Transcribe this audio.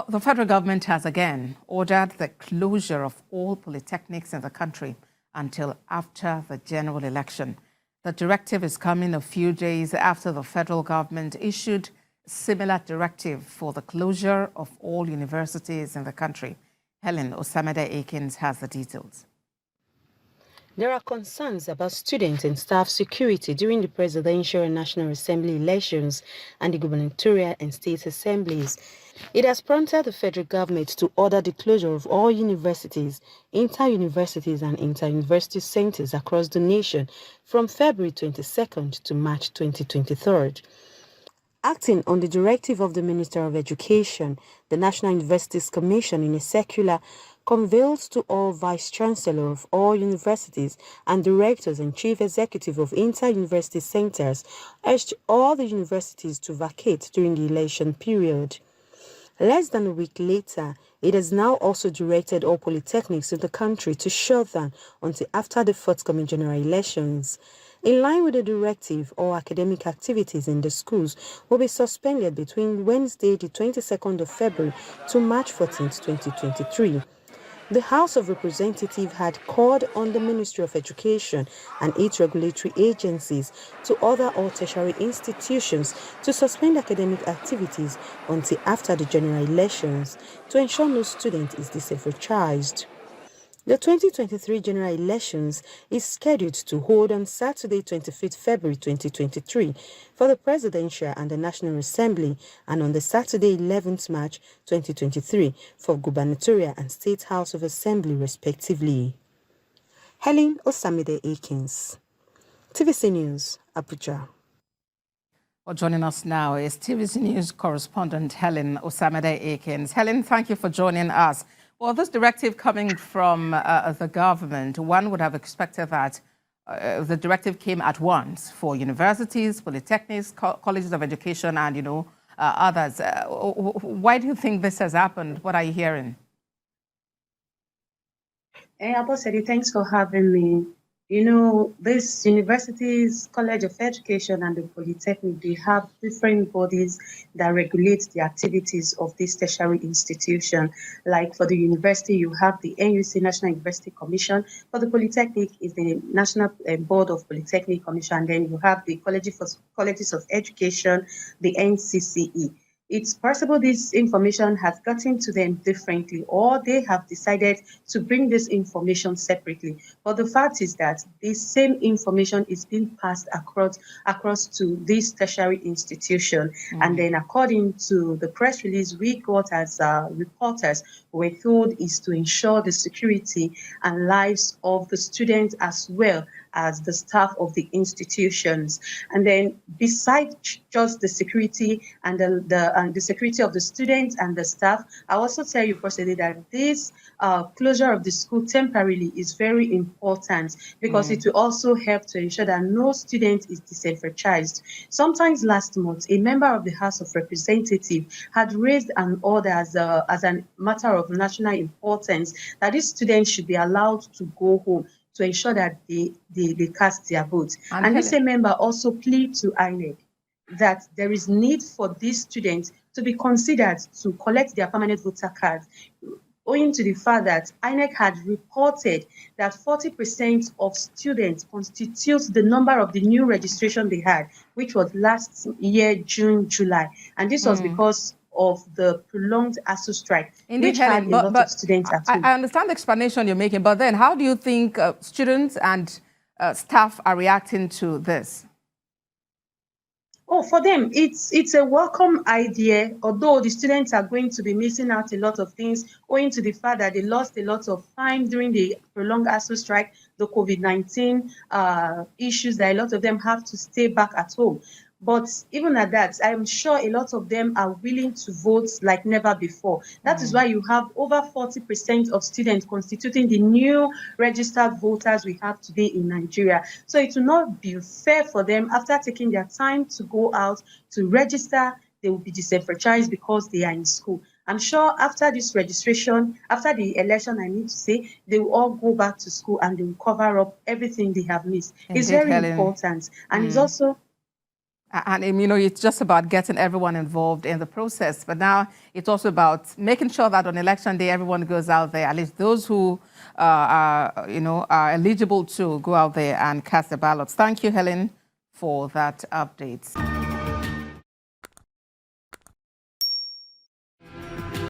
Well, the federal government has again ordered the closure of all polytechnics in the country until after the general election. The directive is coming a few days after the federal government issued a similar directive for the closure of all universities in the country. Helen Osamide-Akins has the details. There are concerns about student and staff security during the presidential and National Assembly elections and the gubernatorial and state assemblies. It has prompted the federal government to order the closure of all universities, inter-universities and inter-university centers across the nation from February 22nd to March 2023. Acting on the directive of the Minister of Education, the National Universities Commission, in a circular, convealed to all vice-chancellor of all universities and directors and chief executive of inter-university centers, urged all the universities to vacate during the election period. Less than a week later, it has now also directed all polytechnics in the country to shut down until after the forthcoming general elections. In line with the directive, all academic activities in the schools will be suspended between Wednesday, the 22nd of February to March 14th, 2023. The House of Representatives had called on the Ministry of Education and its regulatory agencies to order all tertiary institutions to suspend academic activities until after the general elections to ensure no student is disenfranchised. The 2023 general elections is scheduled to hold on Saturday, 25th February 2023 for the Presidential and the National Assembly, and on the Saturday, 11th March 2023 for Gubernatorial and State House of Assembly, respectively. Helen Osamide-Akins, TVC News, Abuja. Well, joining us now is TVC News correspondent Helen Osamide-Akins. Helen, thank you for joining us. Well, this directive coming from the government, one would have expected that the directive came at once for universities, polytechnics, colleges of education, and, others. Why do you think this has happened? What are you hearing? Hey, Abosedi, thanks for having me. These universities, College of Education and the Polytechnic, they have different bodies that regulate the activities of this tertiary institution. Like for the university, you have the NUC, National University Commission. For the Polytechnic, is the National Board of Polytechnic Commission. And then you have the Colleges of Education, the NCCE. It's possible this information has gotten to them differently, or they have decided to bring this information separately. But the fact is that this same information is being passed across to this tertiary institution. And then according to the press release we got as reporters, we're told is to ensure the security and lives of the students as well as the staff of the institutions. And then besides just the security and the security of the students and the staff, I also tell you personally that this closure of the school temporarily is very important because it will also help to ensure that no student is disenfranchised. Sometimes last month, a member of the House of Representatives had raised an order as a matter of national importance that these students should be allowed to go home to ensure that they cast their votes. And this same member also pleaded to INEC that there is need for these students to be considered to collect their permanent voter cards, owing to the fact that INEC had reported that 40% of students constitutes the number of the new registration they had, which was last year, June, July. And this was because of the prolonged ASU strike, which had a lot of students at home. I understand the explanation you're making, but then how do you think students and staff are reacting to this? Oh, for them, it's a welcome idea, although the students are going to be missing out a lot of things owing to the fact that they lost a lot of time during the prolonged ASU strike, the COVID-19 issues that a lot of them have to stay back at home. But even at that, I'm sure a lot of them are willing to vote like never before. That is why you have over 40% of students constituting the new registered voters we have today in Nigeria. So it will not be fair for them after taking their time to go out to register. They will be disenfranchised because they are in school. I'm sure after this registration, after the election, I need to say, they will all go back to school and they will cover up everything they have missed. It's very important. And it's also And, it's just about getting everyone involved in the process. But now it's also about making sure that on election day, everyone goes out there, at least those who are eligible to go out there and cast their ballots. Thank you, Helen, for that update.